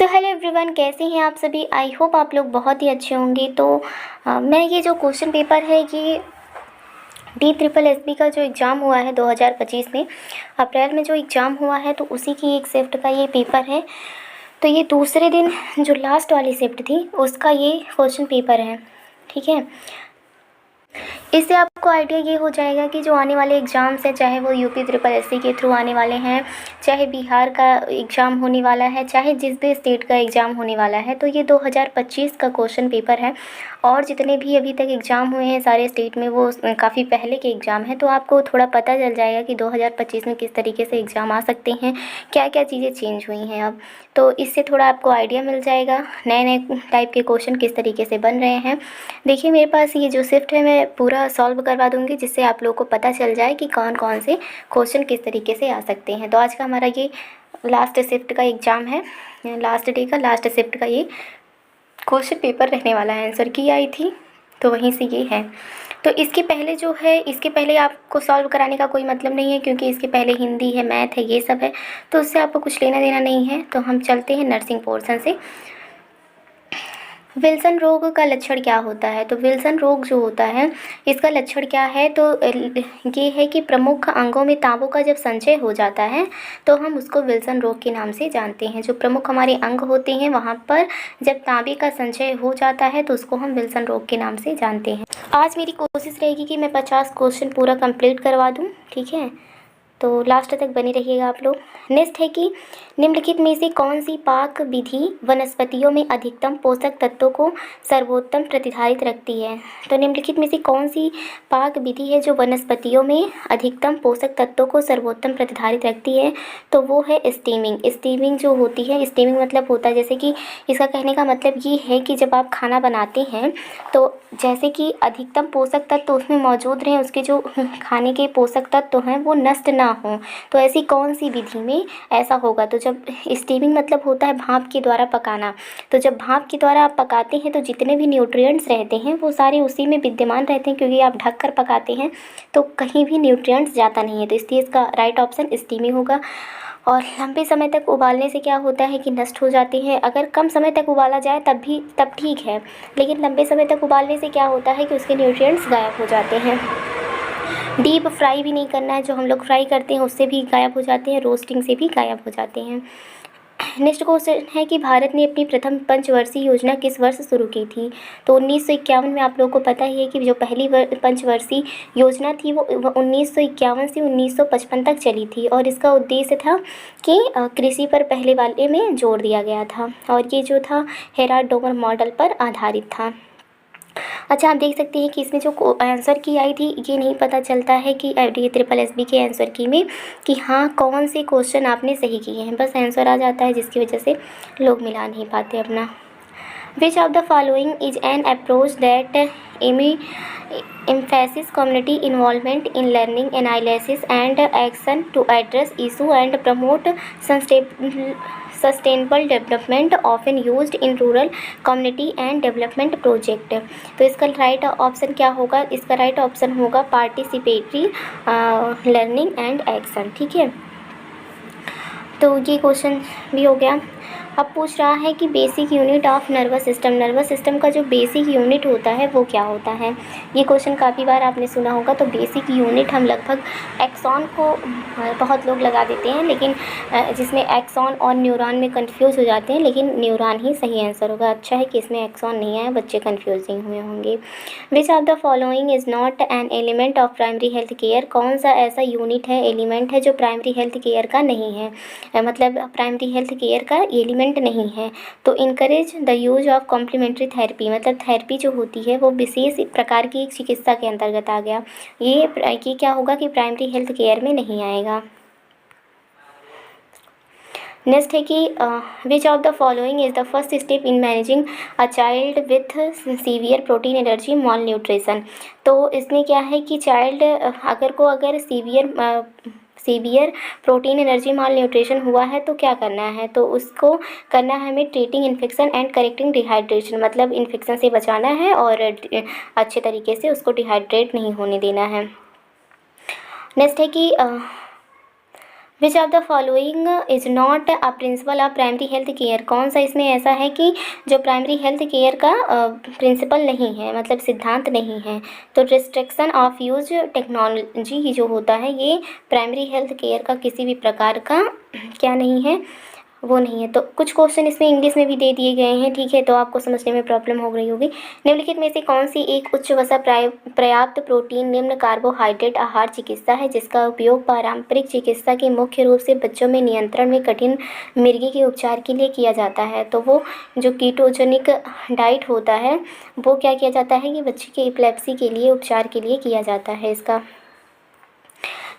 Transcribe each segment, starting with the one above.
So hello everyone, कैसे हैं आप सभी। आई होप आप लोग बहुत ही अच्छे होंगे। तो मैं ये जो क्वेश्चन पेपर है ये DSSB का जो एग्ज़ाम हुआ है 2025 में अप्रैल में जो एग्ज़ाम हुआ है, तो उसी की एक शिफ्ट का ये पेपर है। तो ये दूसरे दिन जो लास्ट वाली शिफ्ट थी उसका ये क्वेश्चन पेपर है, ठीक है। इससे आपको आइडिया ये हो जाएगा कि जो आने वाले एग्ज़ाम्स हैं, चाहे वो UPSSB के थ्रू आने वाले हैं, चाहे बिहार का एग्ज़ाम होने वाला है, चाहे जिस भी स्टेट का एग्ज़ाम होने वाला है, तो ये 2025 का क्वेश्चन पेपर है। और जितने भी अभी तक एग्ज़ाम हुए हैं सारे स्टेट में, वो काफ़ी पहले के एग्ज़ाम हैं। तो आपको थोड़ा पता चल जाएगा कि 2025 में किस तरीके से एग्ज़ाम आ सकते हैं, क्या क्या चीज़ें चेंज हुई हैं अब। तो इससे थोड़ा आपको आइडिया मिल जाएगा नए नए टाइप के क्वेश्चन किस तरीके से बन रहे हैं। देखिए, मेरे पास ये जो शिफ्ट है मैं पूरा सॉल्व करवा दूँगी, जिससे आप लोगों को पता चल जाए कि कौन कौन से क्वेश्चन किस तरीके से आ सकते हैं। तो आज का हमारा ये लास्ट शिफ्ट का एग्ज़ाम है, लास्ट डे का लास्ट शिफ्ट का ये क्वेश्चन पेपर रहने वाला है। आंसर की आई थी तो वहीं से ये है। तो इसके पहले जो है, इसके पहले आपको सॉल्व कराने का कोई मतलब नहीं है, क्योंकि इसके पहले हिंदी है, मैथ है, ये सब है, तो उससे आपको कुछ लेना देना नहीं है। तो हम चलते हैं नर्सिंग पोर्शन से। विल्सन रोग का लक्षण क्या होता है। तो विल्सन रोग जो होता है इसका लक्षण क्या है, तो ये है कि प्रमुख अंगों में तांबों का जब संचय हो जाता है तो हम उसको विल्सन रोग के नाम से जानते हैं। जो प्रमुख हमारे अंग होते हैं वहाँ पर जब तांबे का संचय हो जाता है तो उसको हम विल्सन रोग के नाम से जानते हैं। आज मेरी कोशिश रहेगी कि मैं 50 क्वेश्चन पूरा कंप्लीट करवा दूँ, ठीक है। तो लास्ट तक बने रहिएगा आप लोग। नेक्स्ट है कि निम्नलिखित में से कौन सी पाक विधि वनस्पतियों में अधिकतम पोषक तत्वों को सर्वोत्तम प्रतिधारित रखती है। तो निम्नलिखित में से कौन सी पाक विधि है जो वनस्पतियों में अधिकतम पोषक तत्वों को सर्वोत्तम प्रतिधारित रखती है। तो वो है स्टीमिंग। स्टीमिंग जो होती है, स्टीमिंग मतलब होता है, जैसे कि इसका कहने का मतलब ये है कि जब आप खाना बनाते हैं तो जैसे कि अधिकतम पोषक तत्व उसमें मौजूद रहें, उसके जो खाने के पोषक तत्व हैं वो नष्ट ना हो। तो ऐसी कौन सी विधि में ऐसा होगा। तो जब स्टीमिंग मतलब होता है भाप के द्वारा पकाना, तो जब भाप के द्वारा आप पकाते हैं तो जितने भी न्यूट्रिएंट्स रहते हैं वो सारे उसी में विद्यमान रहते हैं, क्योंकि आप ढक कर पकाते हैं तो कहीं भी न्यूट्रिएंट्स जाता नहीं है। तो इसलिए इसका राइट ऑप्शन स्टीमिंग होगा। और लंबे समय तक उबालने से क्या होता है कि नष्ट हो जाते हैं। अगर कम समय तक उबाला जाए तब ठीक है, लेकिन लंबे समय तक उबालने से क्या होता है कि उसके न्यूट्रिएंट्स गायब हो जाते हैं। डीप फ्राई भी नहीं करना है, जो हम लोग फ्राई करते हैं उससे भी गायब हो जाते हैं, रोस्टिंग से भी गायब हो जाते हैं। नेक्स्ट क्वेश्चन है कि भारत ने अपनी प्रथम पंचवर्षीय योजना किस वर्ष शुरू की थी। तो 1951 में। आप लोगों को पता ही है कि जो पहली पंचवर्षीय योजना थी वो 1951 से 1955 तक चली थी, और इसका उद्देश्य था कि कृषि पर पहले वाले में जोर दिया गया था, और ये जो था हेराल्ड डोमर मॉडल पर आधारित था। अच्छा, आप देख सकते हैं कि इसमें जो आंसर की आई थी ये नहीं पता चलता है कि DSSB के आंसर की में कि हाँ कौन से क्वेश्चन आपने सही किए हैं, बस आंसर आ जाता है, जिसकी वजह से लोग मिला नहीं पाते अपना। विच of the following is an approach that emphasizes community involvement in learning analysis and action to address issue and promote sustainable development, often used in rural community and development project। तो इसका राइट ऑप्शन क्या होगा। इसका right option होगा participatory learning and action, ठीक है। तो ये क्वेश्चन भी हो गया। अब पूछ रहा है कि basic unit of nervous system. Nervous system का जो बेसिक यूनिट होता है वो क्या होता है। ये क्वेश्चन काफ़ी बार आपने सुना होगा। तो बेसिक यूनिट हम लगभग एक्सॉन को बहुत लोग लगा देते हैं, लेकिन जिसमें एक्सॉन और न्यूरॉन में कंफ्यूज हो जाते हैं, लेकिन न्यूरॉन ही सही आंसर होगा। अच्छा है कि इसमें एक्सॉन नहीं आया, बच्चे कन्फ्यूजिंग हुए होंगे। विच of the following is not an element of primary health care. कौन सा ऐसा यूनिट है, एलिमेंट है, जो प्राइमरी हेल्थ केयर का नहीं है, मतलब प्राइमरी हेल्थ केयर का एलिमेंट नहीं है। तो encourage the use of complementary therapy, मतलब थेरेपी जो होती है वो विशेष प्रकार की एक चिकित्सा के अंतर्गत आ गया। ये क्या होगा कि प्राइमरी हेल्थ केयर में नहीं आएगा। नेक्स्ट है कि विच of the following is the first step in managing a child with severe protein allergy mall nutrition. तो इसमें क्या है कि चाइल्ड अगर सीवियर प्रोटीन एनर्जी माल न्यूट्रिशन हुआ है तो क्या करना है। तो उसको करना है हमें treating infection and correcting dehydration, मतलब इन्फेक्शन से बचाना है और अच्छे तरीके से उसको डिहाइड्रेट नहीं होने देना है। नेक्स्ट है कि विच of the following is not a principle of primary health care, कौन सा इसमें ऐसा है कि जो प्राइमरी हेल्थ केयर का प्रिंसिपल नहीं है, मतलब सिद्धांत नहीं है। तो रिस्ट्रिक्शन ऑफ यूज टेक्नोलॉजी जो होता है ये प्राइमरी हेल्थ केयर का किसी भी प्रकार का क्या नहीं है, वो नहीं है। तो कुछ क्वेश्चन इसमें इंग्लिश में भी दे दिए गए हैं, ठीक है, तो आपको समझने में प्रॉब्लम हो रही होगी। निम्नलिखित में से कौन सी एक उच्च वसा पर्याप्त प्रोटीन निम्न कार्बोहाइड्रेट आहार चिकित्सा है जिसका उपयोग पारंपरिक चिकित्सा के मुख्य रूप से बच्चों में नियंत्रण में कठिन मिर्गी के उपचार के लिए किया जाता है। तो वो जो कीटोजेनिक डाइट होता है वो क्या किया जाता है कि बच्चे के एपिलेप्सी के लिए उपचार के लिए किया जाता है इसका।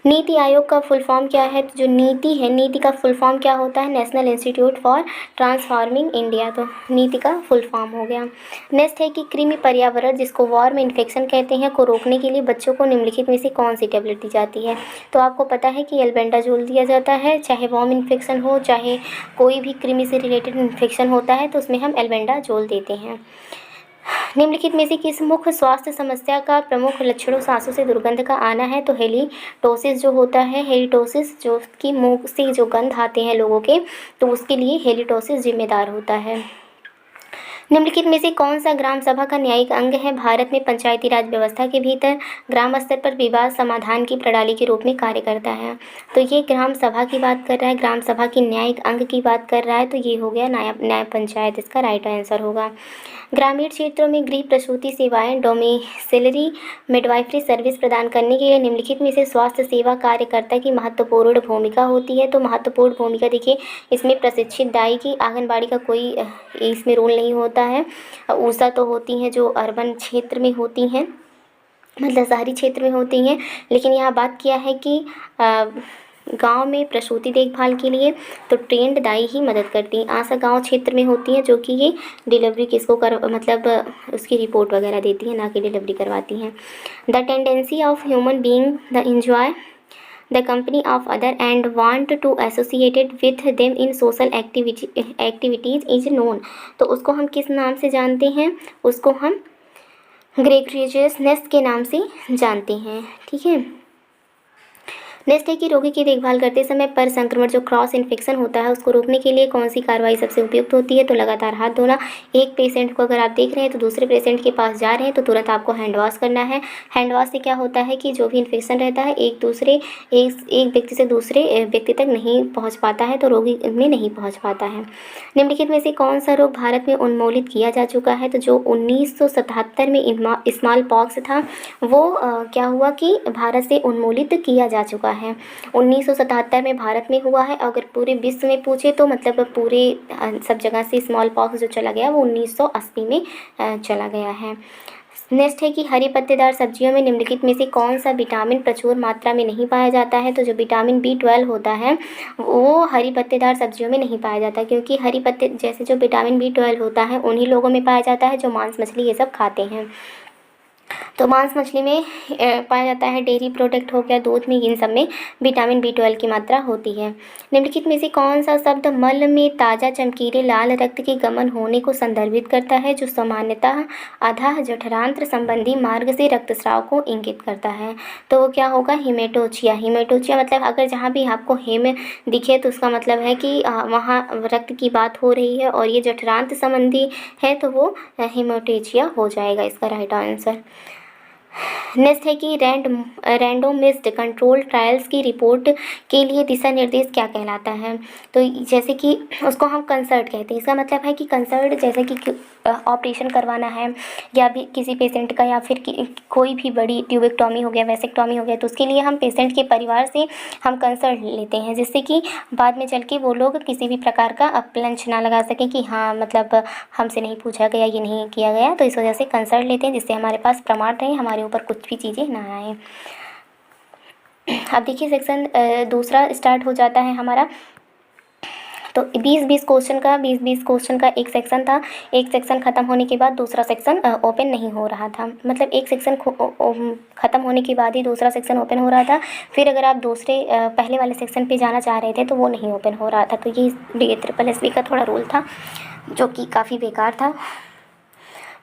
नीति आयोग का फुल फॉर्म क्या है, तो जो नीति है, नीति का फुल फॉर्म क्या होता है, national institute for transforming India, तो नीति का फुल फॉर्म हो गया। नेक्स्ट है कि कृमि पर्यावरण जिसको वॉर्म इन्फेक्शन कहते हैं को रोकने के लिए बच्चों को निम्नलिखित में से कौन सी टेबलेट दी जाती है। तो आपको पता है कि एल्बेंडाजोल दिया जाता है, चाहे वॉर्म इन्फेक्शन हो चाहे कोई भी कृमि से रिलेटेड इन्फेक्शन होता है तो उसमें हम एल्बेंडाजोल देते हैं। निम्नलिखित में से किस मुख्य स्वास्थ्य समस्या का प्रमुख लक्षणों सांसों से दुर्गंध का आना है, तो हेलिटोसिस जो होता है, हेलिटोसिस जो कि मुंह से जो गंध आते हैं लोगों के, तो उसके लिए हेलिटोसिस जिम्मेदार होता है। निम्नलिखित में से कौन सा ग्राम सभा का न्यायिक अंग है, भारत में पंचायती राज व्यवस्था के भीतर ग्राम स्तर पर विवाद समाधान की प्रणाली के रूप में कार्य करता है। तो ये ग्राम सभा की बात कर रहा है, ग्राम सभा की न्यायिक अंग की बात कर रहा है, तो ये हो गया न्याय पंचायत, इसका राइट आंसर होगा। ग्रामीण क्षेत्रों में गृह प्रसूति सेवाएं डोमिसिलरी मिडवाइफरी सर्विस प्रदान करने के लिए निम्नलिखित में से स्वास्थ्य सेवा कार्यकर्ता की महत्वपूर्ण भूमिका होती है। तो महत्वपूर्ण भूमिका देखिए, इसमें प्रशिक्षित दाई की, आंगनबाड़ी का कोई इसमें रोल नहीं होता है। ऊषा तो होती हैं जो अर्बन क्षेत्र में होती हैं, मतलब शहरी क्षेत्र में होती हैं, लेकिन यहाँ बात किया है कि गांव में प्रसूति देखभाल के लिए तो ट्रेंड दाई ही मदद करती हैं। आशा गांव क्षेत्र में होती हैं जो कि ये डिलीवरी किसको मतलब उसकी रिपोर्ट वगैरह देती हैं, ना कि डिलीवरी करवाती हैं। The tendency of human being the enjoy the company of other and want to associated with them in social activities is known. तो उसको हम किस नाम से जानते हैं, उसको हम ग्रेगरियसनेस के नाम से जानते हैं, ठीक है। नेक्स्ट है कि रोगी की देखभाल करते समय पर संक्रमण जो क्रॉस इन्फेक्शन होता है उसको रोकने के लिए कौन सी कार्रवाई सबसे उपयुक्त होती है, तो लगातार हाथ धोना। एक पेशेंट को अगर आप देख रहे हैं तो दूसरे पेशेंट के पास जा रहे हैं तो तुरंत आपको हैंड वॉश करना है। हैंड वॉश से क्या होता है कि जो भी इन्फेक्शन रहता है एक व्यक्ति से दूसरे व्यक्ति तक नहीं पहुँच पाता है, तो रोगी में नहीं पहुँच पाता है। निम्नलिखित में से कौन सा रोग भारत में उन्मूलित किया जा चुका है, तो जो 1977 में स्मॉल पॉक्स था वो क्या हुआ कि भारत से उन्मूलित किया जा चुका है। 1977 में भारत में हुआ है। अगर पूरे विश्व में पूछे तो मतलब पूरे सब जगह से स्मॉल पॉक्स जो चला गया वो 1980 में चला गया है। नेक्स्ट है कि हरी पत्तेदार सब्जियों में निम्नलिखित में से कौन सा विटामिन प्रचुर मात्रा में नहीं पाया जाता है, तो जो विटामिन B12 होता है वो हरी पत्तेदार सब्जियों में नहीं पाया जाता, क्योंकि हरी पत्ते जैसे जो विटामिन B12 होता है उन्हीं लोगों में पाया जाता है जो मांस मछली ये सब खाते हैं। तो मांस मछली में पाया जाता है, डेयरी प्रोडक्ट हो गया, दूध में, इन सब में विटामिन B12 की मात्रा होती है। निम्नलिखित में से कौन सा शब्द मल में ताज़ा चमकीले लाल रक्त के गमन होने को संदर्भित करता है, जो सामान्यतः अधः जठरांत्र संबंधी मार्ग से रक्तस्राव को इंगित करता है, तो वो क्या होगा, हिमेटोचिया। हिमेटोचिया मतलब अगर जहाँ भी आपको हेम दिखे तो उसका मतलब है कि वहाँ रक्त की बात हो रही है, और ये जठरांत्र संबंधी है तो वो हिमेटोचिया हो जाएगा इसका राइट आंसर। नेक्स्ट है कि रैंडोमिज्ड कंट्रोल ट्रायल्स की रिपोर्ट के लिए दिशा निर्देश क्या कहलाता है, तो जैसे कि उसको हम कंसर्ट कहते हैं। इसका मतलब है कि कंसर्ट जैसे कि ऑपरेशन करवाना है या भी किसी पेशेंट का, या फिर कोई भी बड़ी ट्यूबेक्टॉमी हो गया, वैसेक्टॉमी हो गया, तो उसके लिए हम पेशेंट के परिवार से हम कंसर्ट लेते हैं, जिससे कि बाद में चल के वो लोग किसी भी प्रकार का अपलंच ना लगा सकें कि हाँ मतलब हमसे नहीं पूछा गया, ये नहीं किया गया। तो इस वजह से कंसर्ट लेते हैं जिससे हमारे पास प्रमाण रहे, हमारे ऊपर कुछ भी चीज़ें ना आए। अब देखिए सेक्शन दूसरा स्टार्ट हो जाता है हमारा। तो 20-20 क्वेश्चन का एक सेक्शन था। एक सेक्शन ख़त्म होने के बाद दूसरा सेक्शन ओपन नहीं हो रहा था, मतलब एक सेक्शन ख़त्म होने के बाद ही दूसरा सेक्शन ओपन हो रहा था। फिर अगर आप दूसरे पहले वाले सेक्शन पे जाना चाह रहे थे तो वो नहीं ओपन हो रहा था। तो ये SSSB का थोड़ा रूल था जो कि काफ़ी बेकार था।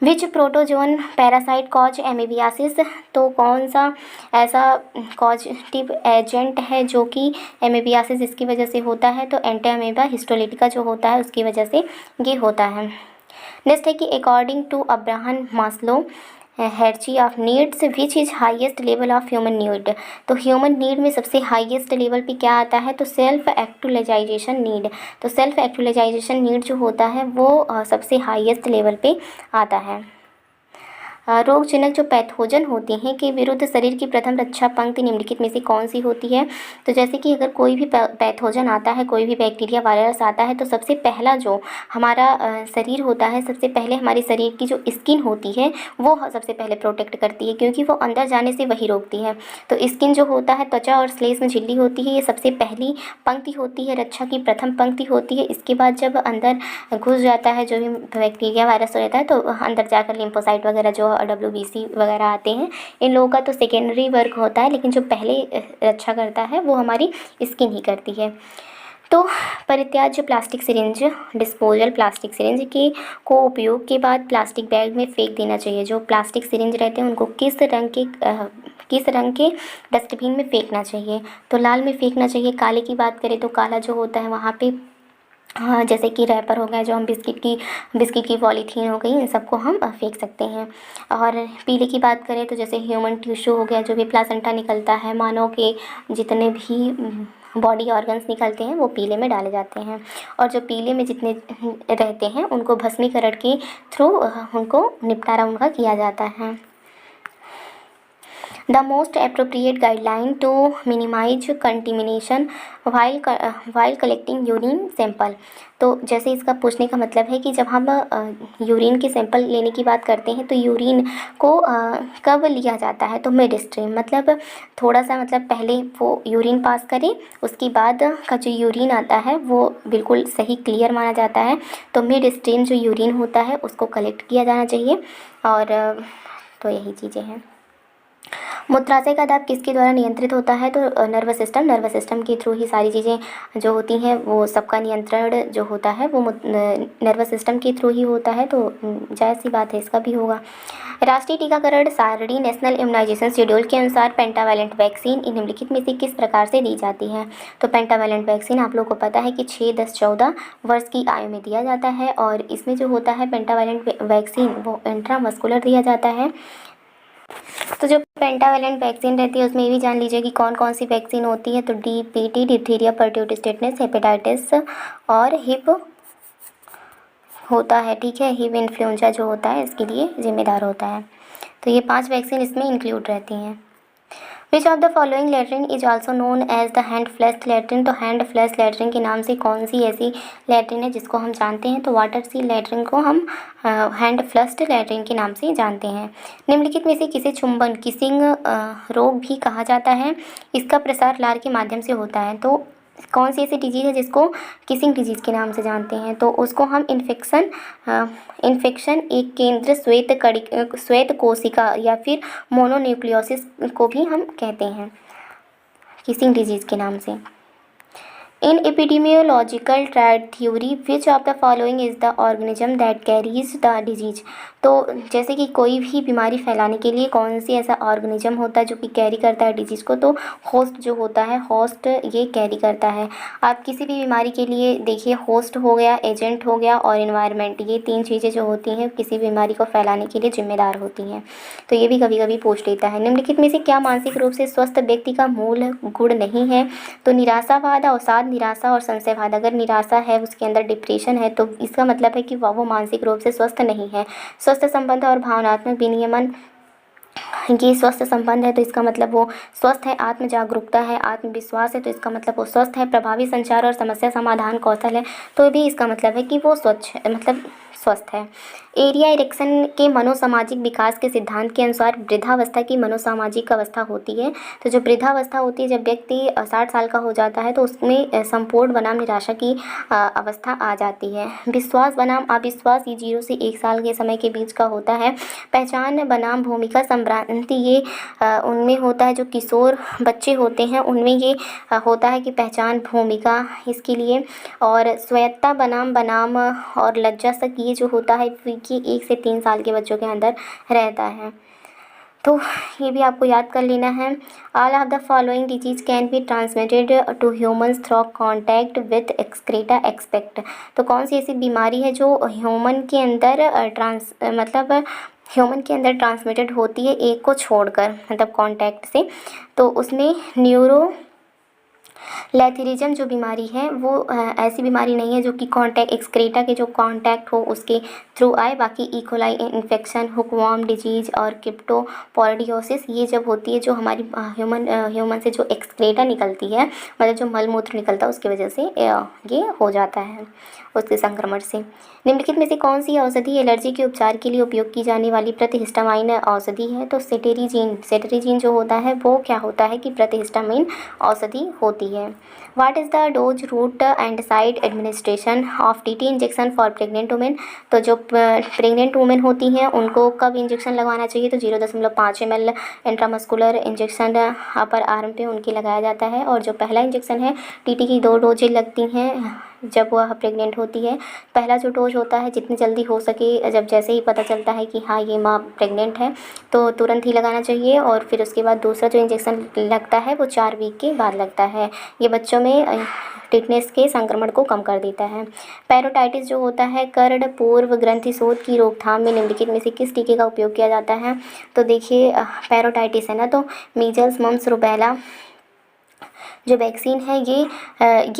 विच प्रोटोजोन पैरासाइट कॉज एमीबियासिस, तो कौन सा ऐसा कॉजेटिव एजेंट है जो कि एमीबियासिस इसकी वजह से होता है, तो एंटी अमीबा हिस्टोलिटिका जो होता है उसकी वजह से ये होता है। नेक्स्ट है कि according to Abraham Maslow hierarchy of needs which is highest level of human need, तो ह्यूमन नीड में सबसे हाईएस्ट लेवल पे क्या आता है, तो सेल्फ एक्चुअलाइजेशन नीड, तो सेल्फ एक्चुअलाइजेशन नीड जो होता है वो सबसे हाईएस्ट लेवल पे आता है। रोगजनक जो पैथोजन होते हैं के विरुद्ध शरीर की प्रथम रक्षा पंक्ति निम्नलिखित में से कौन सी होती है, तो जैसे कि अगर कोई भी पैथोजन आता है, कोई भी बैक्टीरिया वायरस आता है, तो सबसे पहला जो हमारा शरीर होता है, सबसे पहले हमारे शरीर की जो स्किन होती है वो सबसे पहले प्रोटेक्ट करती है, क्योंकि वो अंदर जाने से वही रोकती है। तो स्किन जो होता है, त्वचा और श्लेष्म झिल्ली होती है, ये सबसे पहली पंक्ति होती है, रक्षा की प्रथम पंक्ति होती है। इसके बाद जब अंदर घुस जाता है जो भी बैक्टीरिया वायरस हो जाता है, तो अंदर जाकर लिम्फोसाइट वगैरह जो WBC वगैरह आते हैं, इन लोगों का तो सेकेंडरी वर्क होता है, लेकिन जो पहले रक्षा करता है वो हमारी स्किन ही करती है। तो परित्याज्य plastic syringe, disposal plastic syringe की को उपयोग के बाद प्लास्टिक बैग में फेंक देना चाहिए। जो प्लास्टिक सिरिंज रहते हैं उनको किस रंग के डस्टबिन में फेंकना चाहिए, तो लाल में फेंकना चाहिए। काले की बात करें तो काला जो होता है वहाँ पे हाँ, जैसे कि रैपर हो गया, जो हम बिस्किट की पॉलीथीन हो गई, इन सबको हम फेंक सकते हैं। और पीले की बात करें तो जैसे ह्यूमन टिश्यू हो गया, जो भी प्लासेंटा निकलता है, मानव के जितने भी बॉडी ऑर्गन्स निकलते हैं वो पीले में डाले जाते हैं, और जो पीले में जितने रहते हैं उनको भस्मीकरण के थ्रू उनको निपटारा उनका किया जाता है। The most appropriate guideline to minimize contamination while collecting urine sample, तो जैसे इसका पूछने का मतलब है कि जब हम यूरिन के सैंपल लेने की बात करते हैं तो यूरिन को कब लिया जाता है, तो मिड स्ट्रीम, मतलब थोड़ा सा, मतलब पहले वो यूरिन पास करें, उसके बाद का जो यूरिन आता है वो बिल्कुल सही क्लियर माना जाता है। तो मिड स्ट्रीम जो यूरिन होता है उसको कलेक्ट किया जाना चाहिए। और तो यही चीज़ें हैं। मूत्राशय का दाब किसके द्वारा नियंत्रित होता है, तो नर्वस सिस्टम के थ्रू ही सारी चीज़ें जो होती हैं वो सबका नियंत्रण जो होता है वो नर्वस सिस्टम के थ्रू ही होता है, तो जायज़ सी बात है इसका भी होगा। राष्ट्रीय टीकाकरण सारणी नेशनल इम्यूनाइजेशन शेड्यूल के अनुसार पेंटावैलेंट वैक्सीन निम्नलिखित में से किस प्रकार से दी जाती है, तो पेंटावैलेंट वैक्सीन आप लोगों को पता है कि 6, 10, 14 वर्ष की आयु में दिया जाता है, और इसमें जो होता है पेंटावैलेंट वैक्सीन वो इंट्रामस्कुलर दिया जाता है। तो जो पेंटावैलेंट वैक्सीन रहती है उसमें ये भी जान लीजिए कि कौन कौन सी वैक्सीन होती है, तो DPT, डिप्थीरिया, परट्यूटिस टेटनस, हेपेटाइटिस और हिप होता है, ठीक है। हिप इन्फ्लुएंजा जो होता है इसके लिए जिम्मेदार होता है। तो ये 5 वैक्सीन इसमें इंक्लूड रहती हैं। Which of the following latrine is also known as the hand flushed latrine, तो हैंड फ्लैश लेटरिन के नाम से कौन सी ऐसी लेटरिन है जिसको हम जानते हैं, तो वाटर सी लेटरिन को हम हैंड फ्लश्ड लेटरिन के नाम से जानते हैं। निम्नलिखित में से किसे चुंबन किसिंग रोग भी कहा जाता है, इसका प्रसार लार के माध्यम से होता है, तो कौन सी ऐसी डिजीज़ है जिसको किसिंग डिजीज़ के नाम से जानते हैं, तो उसको हम इन्फेक्शन एक केंद्र श्वेत कोशिका या फिर मोनोन्यूक्लियोसिस को भी हम कहते हैं किसिंग डिजीज़ के नाम से। In epidemiological theory which of the following is the organism that carries the disease, तो जैसे कि कोई भी बीमारी फैलाने के लिए कौन सी ऐसा ऑर्गेनिज्म होता है जो कि कैरी करता है डिजीज़ को, तो होस्ट जो होता है, होस्ट ये कैरी करता है। आप किसी भी बीमारी के लिए देखिए, होस्ट हो गया, एजेंट हो गया और इन्वायरमेंट, ये 3 चीज़ें जो होती हैं किसी बीमारी को फैलाने के लिए जिम्मेदार होती हैं, तो ये भी कभी कभी पूछ लेता है। निम्नलिखित में से क्या मानसिक रूप से स्वस्थ व्यक्ति का मूल गुण नहीं है, तो निराशावाद, अवसाद, निराशा और संशयवाद। अगर निराशा है, उसके अंदर डिप्रेशन है, तो इसका मतलब है कि वो मानसिक रूप से स्वस्थ नहीं है। स्वस्थ संबंध और भावनात्मक विनियमन, ये स्वस्थ संबंध है तो इसका मतलब वो स्वस्थ है। आत्म जागरूकता है, आत्मविश्वास है तो इसका मतलब वो स्वस्थ है। प्रभावी संचार और समस्या समाधान कौशल है तो भी इसका मतलब है कि वो स्वस्थ है। एरिया इरेक्शन के मनोसामाजिक विकास के सिद्धांत के अनुसार वृद्धावस्था की मनोसामाजिक अवस्था होती है। तो जो वृद्धावस्था होती है, जब व्यक्ति 60 साल का हो जाता है तो उसमें संपूर्ण बनाम निराशा की अवस्था आ जाती है। विश्वास बनाम अविश्वास, ये 0 से 1 साल के समय के बीच का होता है। पहचान बनाम भूमिका संभ्रांति, ये उनमें होता है जो किशोर बच्चे होते हैं उनमें ये होता है कि पहचान भूमिका इसके लिए। और स्वायत्तता बनाम और लज्जा तक, ये जो होता है ये 1 से 3 साल के बच्चों के अंदर रहता है। तो ये भी आपको याद कर लेना है। All of the following disease can be transmitted to humans through contact with excreta except. तो कौन सी ऐसी बीमारी है जो ह्यूमन के अंदर ह्यूमन के अंदर ट्रांसमिटेड होती है एक को छोड़कर, मतलब कॉन्टैक्ट से। तो उसमें लैथेरिज्म जो बीमारी है वो ऐसी बीमारी नहीं है जो कि कॉन्टैक्ट एक्सक्रीटा के जो कॉन्टैक्ट हो उसके थ्रू आए। बाकी इकोलाई इन्फेक्शन, हुकवर्म डिजीज और क्रिप्टोपोरिडियोसिस ये जब होती है जो हमारी ह्यूमन से जो एक्सक्रीटा निकलती है, मतलब जो मल मूत्र निकलता है उसकी वजह से ये हो जाता है उसके संक्रमण से। निम्नलिखित में से कौन सी औषधि एलर्जी के उपचार के लिए उपयोग की जाने वाली प्रतिहिस्टामाइन औषधि है? तो सेटेरिजीन जो होता है वो क्या होता है कि प्रतिहिस्टामाइन औषधि होती है। What is the dose route and site administration of TT injection for pregnant women? तो जो प्रेग्नेंट वुमेन होती हैं उनको कब इंजेक्शन लगवाना चाहिए? तो 0.5 ml intramuscular injection upper arm पे उनके लगाया जाता है। और जो पहला इंजेक्शन है, टीटी की 2 डोजें लगती हैं जब वह प्रेग्नेंट होती है। पहला जो डोज होता है जितनी जल्दी हो सके, जब जैसे ही पता चलता है कि हाँ ये माँ प्रेग्नेंट है तो तुरंत ही लगाना चाहिए। और फिर उसके बाद दूसरा जो इंजेक्शन लगता है वो 4 वीक के बाद लगता है। ये बच्चों में टिटनेस के संक्रमण को कम कर देता है। पैरोटाइटिस जो होता है, कर्ण पूर्व ग्रंथि शोथ की रोकथाम में निम्नलिखित में से किस टीके का उपयोग किया जाता है? तो देखिए पैरोटाइटिस है ना, तो मीजल्स, मम्स, रुबेला जो वैक्सीन है ये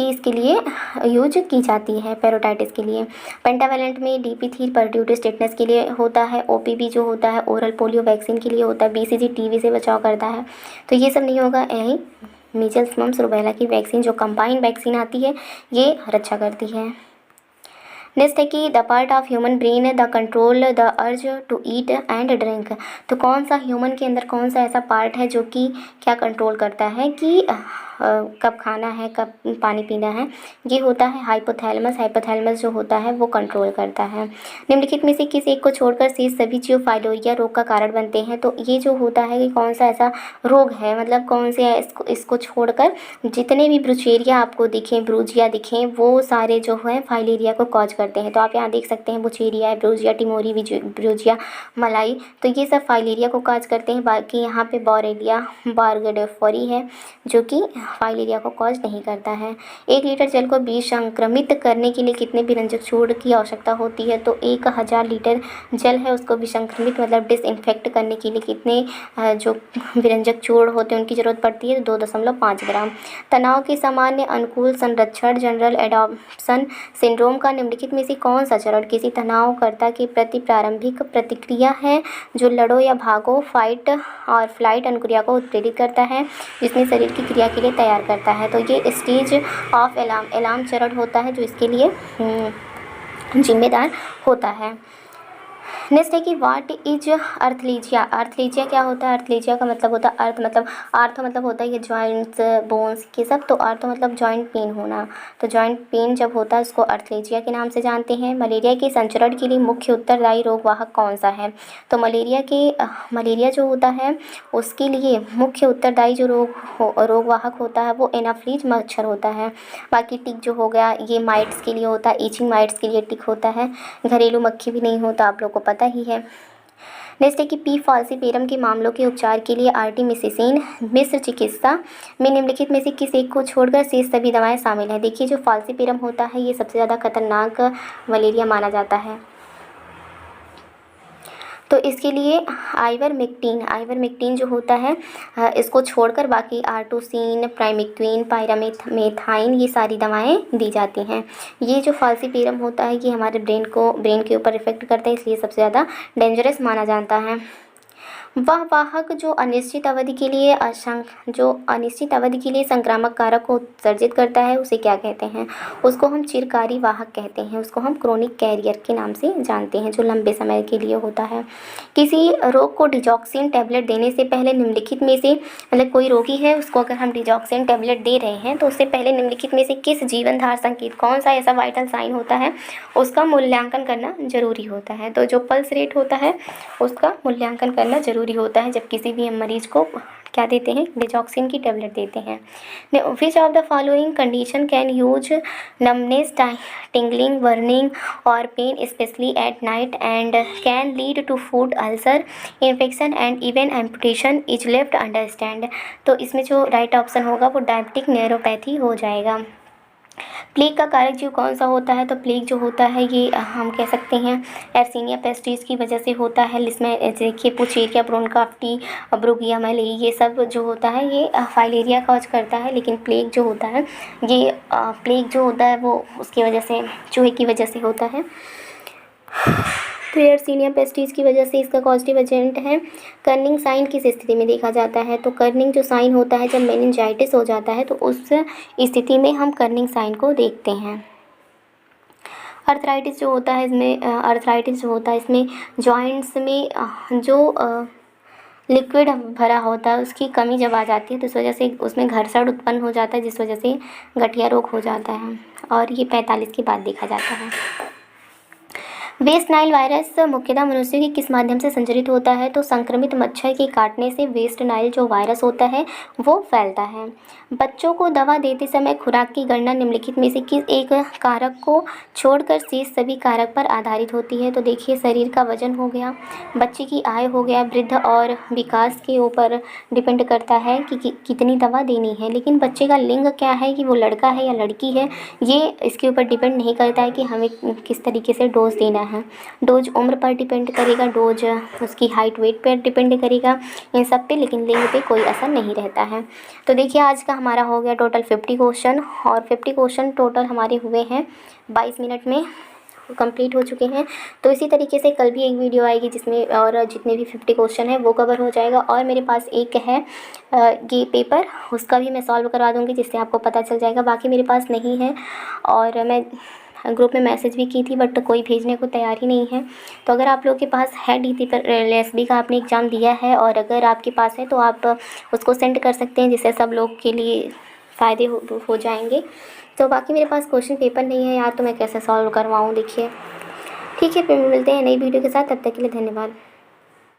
इसके लिए यूज की जाती है पैरोटाइटिस के लिए। पेंटावेलेंट में DP3 परट्यूटिस टिटनेस के लिए होता है। OPV जो होता है ओरल पोलियो वैक्सीन के लिए होता है। BCG टीबी से बचाव करता है। तो ये सब नहीं होगा, यही मीजल्स, मम्स, रुबेला की वैक्सीन जो कंबाइंड वैक्सीन आती है ये रक्षा करती है। नेक्स्ट है कि the part of human brain the control the urge to eat and drink. तो कौन सा ह्यूमन के अंदर कौन सा ऐसा पार्ट है जो कि क्या कंट्रोल करता है कि कब खाना है, कब पानी पीना है? ये होता है हाइपोथैलेमस। हाइपोथैलेमस जो होता है वो कंट्रोल करता है। निम्नलिखित में से किस एक को छोड़कर शेष सभी जीव फाइलोरिया रोग का कारण बनते हैं? तो ये जो होता है कि कौन सा ऐसा रोग है, मतलब कौन से इसको छोड़कर जितने भी ब्रुचेरिया आपको दिखें, ब्रूजिया दिखें, वो सारे जो है फाइलेरिया को कॉज करते हैं। तो आप यहाँ देख सकते हैं बुचेरिया, ब्रूजिया, टिमोरी, ब्रूजिया, मलाई, तो ये सब फाइलेरिया को कॉज करते हैं। बाकी यहाँ पे बोरेलिया, बारगेडोफोरी है जो कि फाइलेरिया को कॉज नहीं करता है। 1 लीटर जल को विसंक्रमित करने के लिए कितने विरंजक चूर्ण की आवश्यकता होती है? तो 1000 लीटर जल है उसको विसंक्रमित मतलब डिसइंफेक्ट करने के लिए कितने जो विरंजक चूर्ण होते हैं उनकी ज़रूरत पड़ती है? 2.5 ग्राम। तनाव के सामान्य अनुकूल संरक्षण जनरल एडॉप्शन सिंड्रोम का निम्नलिखित में से कौन सा चरण किसी तनावकर्ता के प्रति प्रारंभिक प्रतिक्रिया है जो लड़ो या भागो, फाइट और फ्लाइट अनुक्रिया को उत्प्रेरित करता है, जिसमें शरीर की क्रिया के लिए तैयार करता है? तो ये स्टेज ऑफ अलार्म चरण होता है जो इसके लिए जिम्मेदार होता है। नेक्स्ट है कि व्हाट इज अर्थलीजिया। अर्थलीजिया क्या होता है? अर्थलीजिया का मतलब होता है अर्थ मतलब होता है ये जॉइंट्स, बोन्स के सब। तो अर्थ मतलब जॉइंट पेन होना। तो जॉइंट पेन जब होता है उसको अर्थलीजिया के नाम से जानते हैं। मलेरिया के संचरण के लिए मुख्य उत्तरदायी रोगवाहक कौन सा है? तो मलेरिया जो होता है उसके लिए मुख्य उत्तरदायी जो रोगवाहक होता है वो एनाफ्लीज मच्छर होता है। बाकी टिक जो हो गया ये माइट्स के लिए होता है, ईचिंग माइट्स के लिए टिक होता है। घरेलू मक्खी भी नहीं होता, आप लोग को पता ही है। नेक्स्ट है कि पी फॉल्सीपेरम के मामलों के उपचार के लिए आर्टिमिसिसिन मिश्र चिकित्सा में निम्नलिखित में से किस एक को छोड़कर शेष सभी दवाएं शामिल हैं? देखिए जो फॉल्सीपेरम होता है ये सबसे ज़्यादा खतरनाक मलेरिया माना जाता है। तो इसके लिए आइवरमेक्टिन जो होता है इसको छोड़कर बाकी आर्टोसिन, प्राइमिक्विन, पायरामेथाइन ये सारी दवाएं दी जाती हैं। ये जो फॉल्सीपेरम होता है ये हमारे ब्रेन के ऊपर इफेक्ट करता है, इसलिए सबसे ज़्यादा डेंजरस माना जाता है। वह वाहक जो अनिश्चित अवधि के लिए संक्रामक कारक को उत्सर्जित करता है उसे क्या कहते हैं? उसको हम चिरकारी वाहक कहते हैं, उसको हम क्रोनिक कैरियर के नाम से जानते हैं जो लंबे समय के लिए होता है। किसी रोग को डिजॉक्सिन टैबलेट देने से पहले निम्नलिखित में से मतलब कोई रोगी है उसको अगर हम डिजॉक्सिन टैबलेट दे रहे हैं तो उससे पहले निम्नलिखित में से किस जीवनधार संकेत, कौन सा ऐसा वाइटल साइन होता है उसका मूल्यांकन करना जरूरी होता है? तो जो पल्स रेट होता है उसका मूल्यांकन करना जरूरी होता है जब किसी भी मरीज को क्या देते हैं, डिजॉक्सिन की टेबलेट देते हैं। Which of the following condition can use numbness, tingling, burning और pain especially at night and can lead to foot ulcer, infection and even amputation is left understand. तो इसमें जो राइट ऑप्शन होगा वो diabetic neuropathy हो जाएगा। Plague का कारक जीव कौन सा होता है, तो प्लेग जो होता है ये हम कह सकते हैं एर्सीनिया पेस्टिस की वजह से होता है, जिसमें देखिए पुचेरिया, ब्रोनकाफ्टी, ब्रुगिया मैलेई, ये सब जो होता है ये फाइलेरिया कॉज करता है। लेकिन प्लेग जो होता है ये प्लेग जो होता है वो उसकी वजह से, चूहे की वजह से होता है। तो एयरसीनिया पेस्टिस की वजह से इसका कॉजेटिव एजेंट है। कर्निंग साइन किस स्थिति में देखा जाता है, तो कर्निंग जो साइन होता है जब मेनिंजाइटिस हो जाता है तो उस स्थिति में हम कर्निंग साइन को देखते हैं। अर्थराइटिस जो होता है इसमें जॉइंट्स में जो लिक्विड भरा होता है उसकी कमी जब आ जाती है तो इस वजह से उसमें घर्षण उत्पन्न हो जाता है, जिस वजह से गठिया रोग हो जाता है और ये 45 के बाद देखा जाता है। वेस्ट नाइल वायरस मुख्यतः मनुष्य के किस माध्यम से संचरित होता है, तो संक्रमित मच्छर के काटने से वेस्ट नाइल जो वायरस होता है वो फैलता है। बच्चों को दवा देते समय खुराक की गणना निम्नलिखित में से किस एक कारक को छोड़कर शेष सभी कारक पर आधारित होती है, तो देखिए शरीर का वजन हो गया, बच्चे की आयु हो गया, वृद्ध और विकास के ऊपर डिपेंड करता है कि कितनी दवा देनी है। लेकिन बच्चे का लिंग क्या है, कि वो लड़का है या लड़की है, ये इसके ऊपर डिपेंड नहीं करता है कि हमें किस तरीके से डोज देना है। डोज उम्र पर डिपेंड करेगा, डोज उसकी हाइट वेट पर डिपेंड करेगा, इन सब पे, लेकिन लिंग पे कोई असर नहीं रहता है। तो देखिए आज का हमारा हो गया टोटल 50 क्वेश्चन और 50 क्वेश्चन टोटल हमारे हुए हैं 22 मिनट में कंप्लीट हो चुके हैं। तो इसी तरीके से कल भी एक वीडियो आएगी जिसमें और जितने भी 50 क्वेश्चन है वो कवर हो जाएगा। और मेरे पास एक है ये पेपर, उसका भी मैं सॉल्व करवा दूँगी जिससे आपको पता चल जाएगा। बाकी मेरे पास नहीं है और मैं ग्रुप में मैसेज भी की थी बट कोई भेजने को तैयार ही नहीं है। तो अगर आप लोगों के पास है DT पर LSB का आपने एग्ज़ाम दिया है और अगर आपके पास है तो आप उसको सेंड कर सकते हैं, जिससे सब लोग के लिए फ़ायदे हो जाएंगे। तो बाकी मेरे पास क्वेश्चन पेपर नहीं है यार, तो मैं कैसे सॉल्व करवाऊँ, देखिए। ठीक है, फिर मिलते हैं नई वीडियो के साथ, तब तक के लिए धन्यवाद।